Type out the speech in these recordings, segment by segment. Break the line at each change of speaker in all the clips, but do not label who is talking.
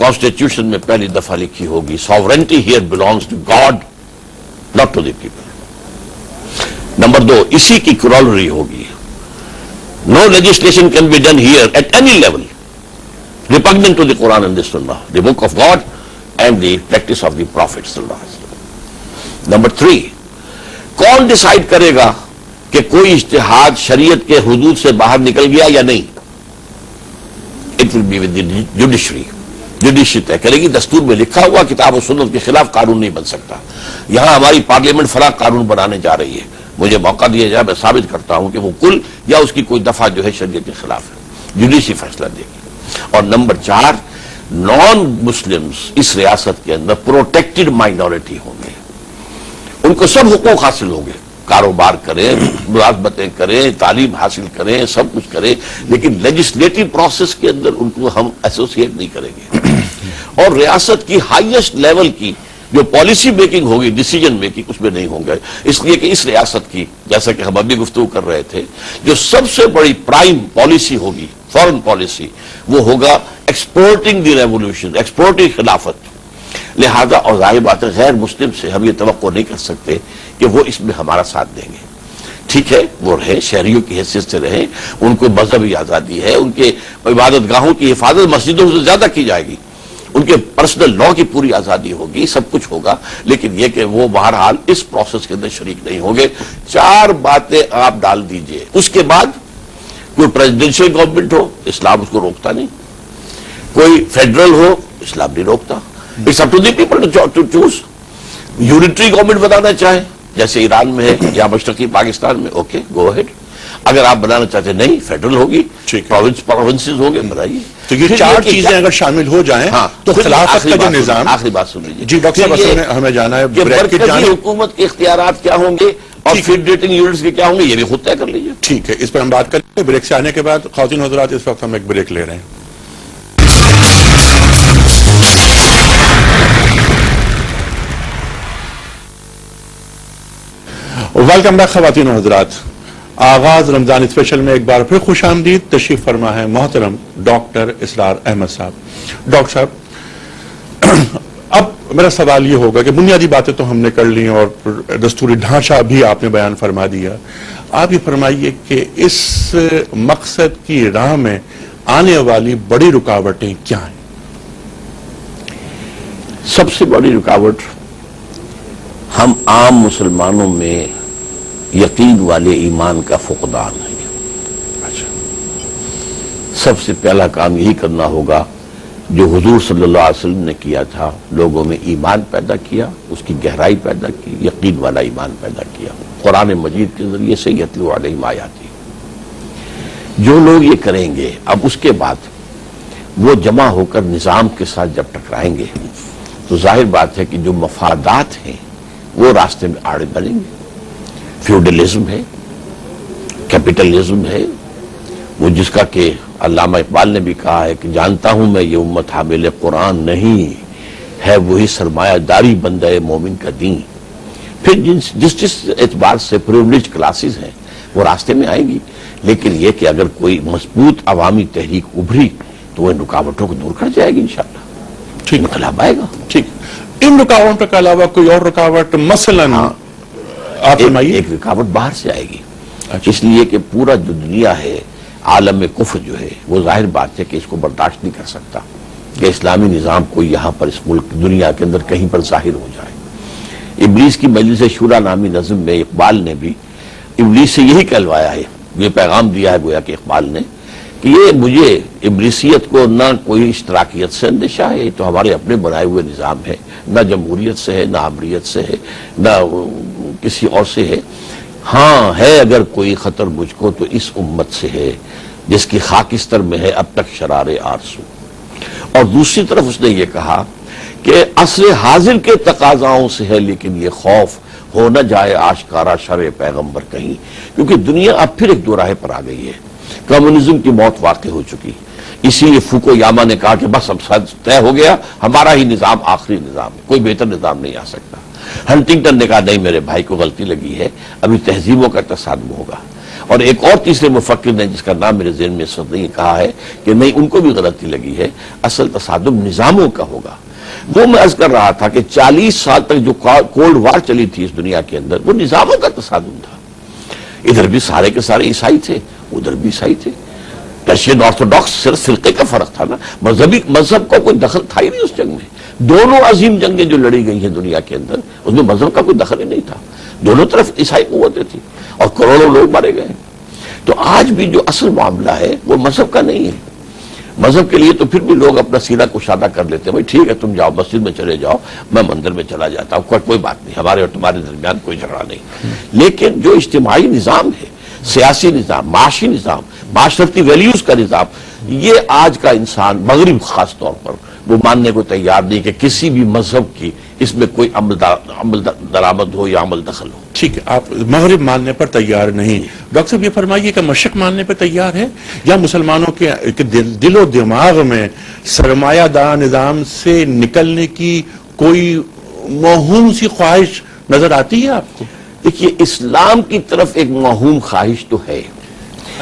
Constitution میں پہلی دفعہ لکھی ہوگی sovereignty here belongs to God not to the people. Number 2 اسی کی کرولری ہوگی no legislation can be done here at any level repugnant to the Quran and the Sunnah, the book of God and the practice of the Prophet sallallahu alaihi wasallam. Number 3, کون decide کرے گا کہ کوئی اجتہاد شریعت کے حدود سے باہر نکل گیا یا نہیں؟ It will be with the judiciary. Judiciary طے کرے گی. دستور میں لکھا ہوا کتاب و سنت کے خلاف قانون نہیں بن سکتا. یہاں ہماری پارلیمنٹ فلاں قانون بنانے جا رہی ہے, مجھے موقع دیا جائے میں ثابت کرتا ہوں کہ وہ کل یا اس کی کوئی دفعہ جو ہے شریعت کے خلاف ہے, جوڈیشری فیصلہ دے گی. اور نمبر 4, نان مسلمز اس ریاست کے اندر پروٹیکٹڈ مائنورٹی ہوں گے, ان کو سب حقوق حاصل ہوں گے, کاروبار کریں, ملازمتیں کریں, تعلیم حاصل کریں, سب کچھ کریں, لیکن لیجسلیٹو پروسیس کے اندر ان کو ہم ایسوسیٹ نہیں کریں گے. اور ریاست کی ہائیسٹ لیول کی جو پالیسی میکنگ ہوگی, ڈیسیجن میکنگ, اس میں نہیں ہوں گے, اس لیے کہ اس ریاست کی, جیسا کہ ہم ابھی گفتگو کر رہے تھے, جو سب سے بڑی پرائم پالیسی ہوگی, فورن پالیسی, وہ ہوگا ایکسپورٹنگ دی ریولوشن, ایکسپورٹنگ خلافت. لہذا اور ظاہر بات ہے غیر مسلم سے ہم یہ توقع نہیں کر سکتے کہ وہ اس میں ہمارا ساتھ دیں گے. ٹھیک ہے, وہ رہے شہریوں کی حیثیت سے رہیں, ان کو مذہبی آزادی ہے, ان کے عبادت گاہوں کی حفاظت مسجدوں سے زیادہ کی جائے گی, ان کے پرسنل لا کی پوری آزادی ہوگی, سب کچھ ہوگا, لیکن یہ کہ وہ بہرحال اس پروسیس کے اندر شریک نہیں ہوں گے. 4 باتیں آپ ڈال دیجئے. اس کے بعد کوئی پریزیڈنشل گورنمنٹ ہو, اسلام اس کو روکتا نہیں, کوئی فیڈرل ہو, اسلام نہیں روکتا. It's up to the people to choose. Unitary government بنانا چاہیں جیسے ایران میں ہے یا مشرقی پاکستان میں, اوکے گو اہیڈ. اگر آپ بنانا چاہتے نہیں, فیڈرل ہوگی, پروونسز ہوں گے, بنائیے.
تو یہ 4 چیزیں اگر شامل ہو جائیں تو خلافت کا جو نظام.
آخری بات سن لیجیے
جی ڈاکٹر صاحب, ہمیں جانا ہے
مرکزی حکومت کے اختیارات کیا ہوں گے اور فیڈریٹنگ یونٹس کے کیا ہوں گے, یہ بھی خود طے کر لیجیے.
ٹھیک ہے, اس پر ہم بات کریں گے بریک سے آنے کے بعد. خواتین حضرات, اس وقت ہم ایک بریک لے رہے ہیں. ویلکم بیک خواتین و حضرات. آغاز رمضان اسپیشل میں ایک بار پھر خوش آمدید. تشریف فرما ہے محترم ڈاکٹر اسرار احمد صاحب. ڈاکٹر صاحب, اب میرا سوال یہ ہوگا کہ بنیادی باتیں تو ہم نے کر لی اور دستوری ڈھانچہ بھی آپ نے بیان فرما دیا. آپ یہ فرمائیے کہ اس مقصد کی راہ میں آنے والی بڑی رکاوٹیں کیا ہیں؟
سب سے بڑی رکاوٹ ہم عام مسلمانوں میں یقین والے ایمان کا فقدان ہے. سب سے پہلا کام یہی کرنا ہوگا جو حضور صلی اللہ علیہ وسلم نے کیا تھا, لوگوں میں ایمان پیدا کیا, اس کی گہرائی پیدا کی, یقین والا ایمان پیدا کیا, قرآن مجید کے ذریعے سے یتلو علیہم آیاتی. جو لوگ یہ کریں گے, اب اس کے بعد وہ جمع ہو کر نظام کے ساتھ جب ٹکرائیں گے تو ظاہر بات ہے کہ جو مفادات ہیں وہ راستے میں آڑے بنیں گے. فیوڈلزم ہے, کیپٹلزم ہے, وہ جس کا کہ علامہ اقبال نے بھی کہا ہے کہ جانتا ہوں میں یہ امت حامل قرآن نہیں ہے, وہی سرمایہ داری بندہ مومن کا دین. پھر جس اعتبار سے پریولیج کلاسز ہیں وہ راستے میں آئیں گی, لیکن یہ کہ اگر کوئی مضبوط عوامی تحریک ابھری تو وہ ان رکاوٹوں کو دور کر جائے گی انشاءاللہ. ٹھیک, انقلاب آئے گا.
ٹھیک, ان رکاوٹوں کے علاوہ کوئی اور رکاوٹ مثلاً
ایک رکاوٹ باہر سے آئے گی. اس لیے کہ پورا جو دنیا ہے, عالم کفر جو ہے, وہ ظاہر بات ہے کہ اس کو برداشت نہیں کر سکتا کہ اسلامی نظام کو یہاں پر اس ملک دنیا کے اندر کہیں پر ظاہر ہو جائے. ابلیس کی مجلس شورا نامی نظم میں اقبال نے بھی ابلیس سے یہی کہلوایا ہے, یہ پیغام دیا ہے گویا کہ اقبال نے کہ یہ مجھے ابلیسیت کو نہ کوئی اشتراکیت سے اندیشہ ہے, تو ہمارے اپنے بنائے ہوئے نظام ہے, نہ جمہوریت سے ہے, نہ امریت سے ہے, نہ کسی اور سے ہے. ہاں ہے اگر کوئی خطر مجھ کو تو اس امت سے ہے جس کی خاکستر میں ہے اب تک شرار آرزو. اور دوسری طرف اس نے یہ کہا کہ عصر حاضر کے تقاضاؤں سے ہے, لیکن یہ خوف ہو نہ جائے آشکارا شرع پیغمبر کہیں, کیونکہ دنیا اب پھر ایک دوراہے پر آ گئی ہے. کمیونزم کی موت واقع ہو چکی, اسی لیے فوکویاما نے کہا کہ بس اب طے ہو گیا, ہمارا ہی نظام آخری نظام ہے, کوئی بہتر نظام نہیں آ سکتا. ہنٹنگٹن نے کہا نہیں میرے بھائی کو غلطی لگی ہے, ابھی تہذیبوں کا تصادم ہوگا. اور ایک اور تیسرے مفکر نے جس کا نام میرے ذہن میں اس وقت نہیں کہا ہے کہ نہیں ان کو بھی غلطی لگی ہے، اصل تصادم نظاموں کا ہوگا۔ وہ میں عرض کر رہا تھا کہ 40 سال تک جو کولڈ وار چلی تھی اس دنیا کے اندر وہ نظاموں کا تصادم تھا۔ ادھر بھی سارے کے سارے عیسائی تھے، ادھر بھی عیسائی تھے۔ رشین آرتھوڈاکس صرف فرقے کا فرق تھا نا، مذہب کا کوئی دخل تھا ہی نہیں اس جنگ میں۔ دونوں عظیم جنگیں جو لڑی گئی ہیں دنیا کے اندر اس میں مذہب کا کوئی دخل ہی نہیں تھا، دونوں طرف عیسائی قوتیں تھیں اور کروڑوں لوگ مارے گئے۔ تو آج بھی جو اصل معاملہ ہے وہ مذہب کا نہیں ہے۔ مذہب کے لیے تو پھر بھی لوگ اپنا سینہ کشادہ کر لیتے ہیں، بھائی ٹھیک ہے تم جاؤ مسجد میں چلے جاؤ، میں مندر میں چلا جاتا ہوں، کوئی بات نہیں، ہمارے اور تمہارے درمیان کوئی جھگڑا نہیں۔ لیکن جو اجتماعی نظام ہے، سیاسی نظام، معاشی نظام، معاشرتی ویلیوز کا نظام، یہ آج کا انسان مغرب خاص طور پر وہ ماننے کو تیار نہیں کہ کسی بھی مذہب کی اس میں کوئی عمل درآمد ہو یا عمل دخل ہو۔
ٹھیک ہے، آپ مغرب ماننے پر تیار نہیں، ڈاکٹر صاحب یہ فرمائیے کہ مشرق ماننے پر تیار ہے یا مسلمانوں کے دل و دماغ میں سرمایہ دار نظام سے نکلنے کی کوئی موہوم سی خواہش نظر آتی ہے آپ کو؟
دیکھیے اسلام کی طرف ایک موہوم خواہش تو ہے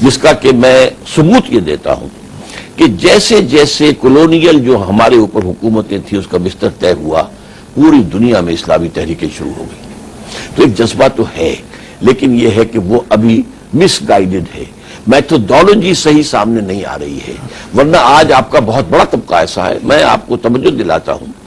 جس کا کہ میں ثبوت یہ دیتا ہوں کہ جیسے جیسے کولونیل جو ہمارے اوپر حکومتیں تھیں اس کا بستر طے ہوا، پوری دنیا میں اسلامی تحریکیں شروع ہو گئی۔ تو ایک جذبہ تو ہے، لیکن یہ ہے کہ وہ ابھی مس گائیڈڈ ہے، میتھڈالوجی صحیح سامنے نہیں آ رہی ہے۔ ورنہ آج آپ کا بہت بڑا طبقہ ایسا ہے، میں آپ کو توجہ دلاتا ہوں،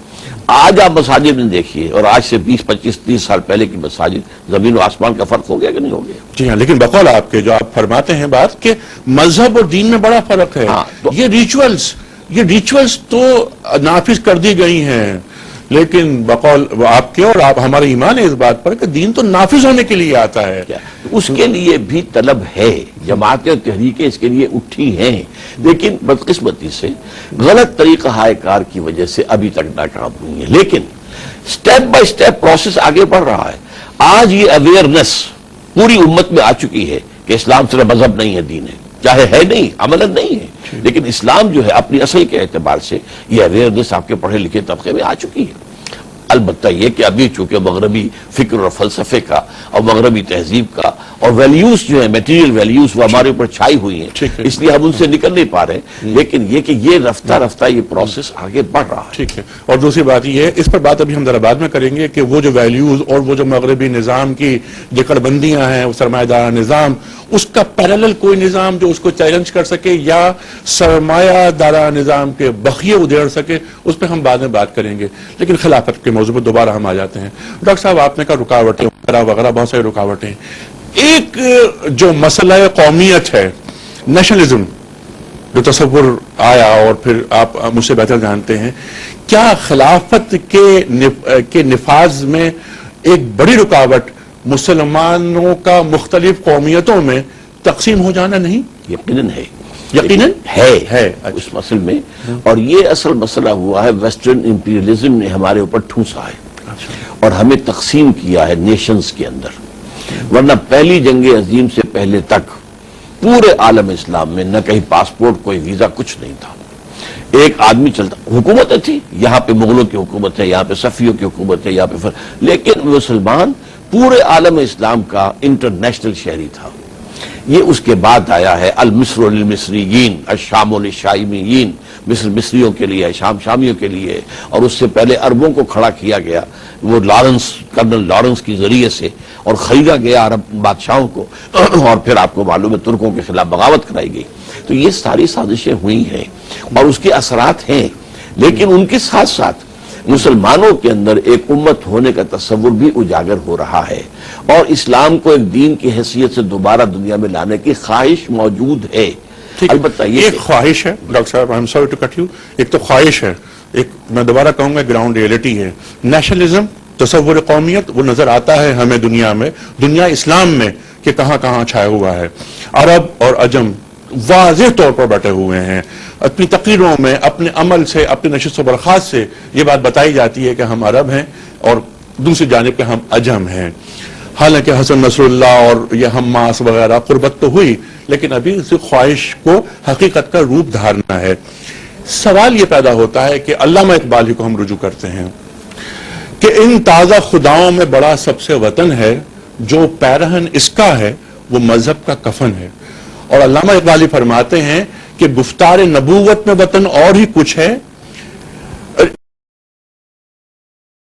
آج آپ مساجد میں دیکھیے اور آج سے 20 25 30 سال پہلے کی مساجد، زمین و آسمان کا فرق ہو گیا کہ نہیں ہو گیا؟
جی ہاں، لیکن بقول آپ کے جو آپ فرماتے ہیں بات کہ مذہب اور دین میں بڑا فرق ہے۔
ہاں،
یہ ریچولز تو نافذ کر دی گئی ہیں، لیکن بقول آپ کے اور آپ ہمارا ایمان ہے اس بات پر کہ دین تو نافذ ہونے کے لیے آتا ہے۔
اس کے لیے بھی طلب ہے، جماعتیں اور تحریکیں اس کے لیے اٹھی ہیں، لیکن بدقسمتی سے غلط طریقہ ہائے کار کی وجہ سے ابھی تک ناکام ہوئی ہیں۔ لیکن سٹیپ بائی سٹیپ پروسیس آگے بڑھ رہا ہے۔ آج یہ اویئرنس پوری امت میں آ چکی ہے کہ اسلام صرف مذہب نہیں ہے، دین ہے، چاہے ہے نہیں، عملاً نہیں ہے، لیکن اسلام جو ہے اپنی اصل کے اعتبار سے یہ اویئرنس آپ کے پڑھے لکھے طبقے میں آ چکی ہے۔ البتہ یہ کہ ابھی چونکہ مغربی فکر اور فلسفے کا اور مغربی تہذیب کا اور ویلیوز جو ہیں میٹیریل ویلیوز وہ ہمارے اوپر چھائی ہوئی ہیں، اس لیے ہم ان سے نکل نہیں پا رہے، لیکن یہ کہ یہ رفتہ رفتہ یہ پروسیس آگے بڑھ رہا ہے۔
ٹھیک ہے، اور دوسری بات یہ ہے، اس پر بات ابھی ہم ذرا بعد میں کریں گے کہ وہ جو ویلیوز اور وہ جو مغربی نظام کی جکڑ بندیاں ہیں، وہ سرمایہ دار نظام، اس کا پیرالل کوئی نظام جو اس کو چیلنج کر سکے یا سرمایہ دارہ نظام کے بخیے ادھیڑ سکے، اس پہ ہم بعد میں بات کریں گے۔ لیکن خلافت کے موضوع پہ دوبارہ ہم آ جاتے ہیں۔ ڈاکٹر صاحب آپ نے کہا رکاوٹیں وغیرہ وغیرہ بہت ساری رکاوٹیں، ایک جو مسئلہ قومیت ہے، نیشنلزم جو تصور آیا اور پھر آپ مجھ سے بہتر جانتے ہیں، کیا خلافت کے نفاذ میں ایک بڑی رکاوٹ مسلمانوں کا مختلف قومیتوں میں تقسیم ہو جانا نہیں؟
یقیناً ہے،
یقیناً
ہے اس مسئلے میں، اور یہ اصل مسئلہ ہوا ہے ویسٹرن امپیریلزم نے ہمارے اوپر ٹھونسا ہے اور ہمیں تقسیم کیا ہے نیشنز کے اندر۔ ورنہ پہلی جنگ عظیم سے پہلے تک پورے عالم اسلام میں نہ کہیں پاسپورٹ، کوئی ویزا، کچھ نہیں تھا۔ ایک آدمی چلتا، حکومتیں تھی، یہاں پہ مغلوں کی حکومت ہے، یہاں پہ صفیوں کی حکومت ہے، یہاں پہ لیکن مسلمان پورے عالم اسلام کا انٹرنیشنل شہری تھا۔ یہ اس کے بعد آیا ہے المصر للمصریین، الشام للشامیین، مصر مصریوں کے لیے، شام شامیوں کے لیے، اور اس سے پہلے عربوں کو کھڑا کیا گیا وہ کرنل لارنس کے ذریعے سے، اور خریدا گیا عرب بادشاہوں کو، اور پھر آپ کو معلوم ہے ترکوں کے خلاف بغاوت کرائی گئی۔ تو یہ ساری سازشیں ہوئی ہیں اور اس کے اثرات ہیں، لیکن ان کے ساتھ ساتھ مسلمانوں کے اندر ایک امت ہونے کا تصور بھی اجاگر ہو رہا ہے، اور اسلام کو ایک دین کی حیثیت سے دوبارہ دنیا میں لانے کی خواہش موجود ہے۔ البتہ یہ
ایک خواہش ہے ڈاکٹر صاحب، I'm sorry to cut you، ایک تو خواہش ہے، ایک میں دوبارہ کہوں گا گراؤنڈ ریئلٹی ہے۔ نیشنلزم، تصور قومیت، وہ نظر آتا ہے ہمیں دنیا اسلام میں کہ کہاں کہاں چھایا ہوا ہے۔ عرب اور عجم واضح طور پر بٹے ہوئے ہیں، اپنی تقریروں میں، اپنے عمل سے، اپنے نشست و برخاست سے یہ بات بتائی جاتی ہے کہ ہم عرب ہیں اور دوسری جانب پہ ہم عجم ہیں۔ حالانکہ حسن نصر اللہ اور یہ حماس وغیرہ قربت تو ہوئی، لیکن ابھی اس خواہش کو حقیقت کا روپ دھارنا ہے۔ سوال یہ پیدا ہوتا ہے کہ علامہ اقبال ہی کو ہم رجوع کرتے ہیں کہ ان تازہ خداؤں میں بڑا سب سے وطن ہے، جو پیرہن اس کا ہے وہ مذہب کا کفن ہے. اور علامہ اقبالی فرماتے ہیں کہ گفتار نبوت میں وطن اور ہی کچھ ہے